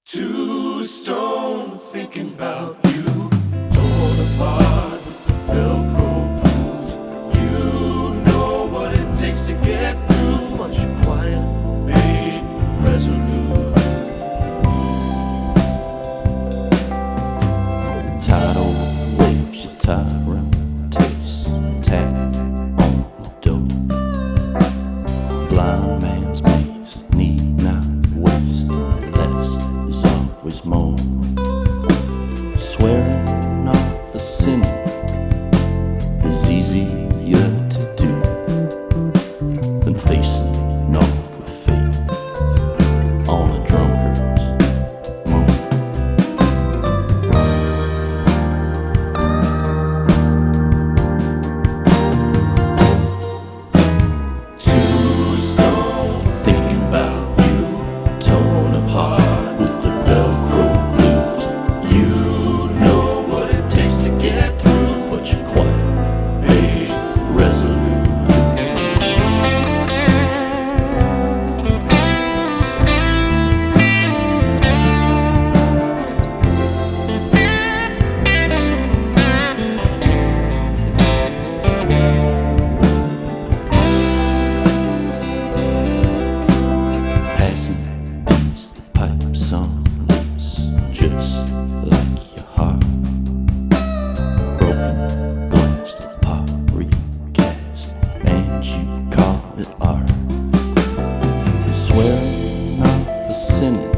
Two stone thinking about you, torn apart with the Velcro Blues. You know what it takes to get through, but you're quiet, babe, resolute. Tidal waves, your tyrant taste, tapping on the door. Blind man's maze, need not waste, less is always more. Swearing off the sinning is easier to do than facing off with fate on a drunkard's moon. Two stone thinking about you, torn apart with the Velcro Blues. You know what it takes to get through, but you're quiet, babe, resolute. Passing peace, the pipes on lips, just like your heart. Broken glass, the pot recast, and you call it art. Swearing off the sinning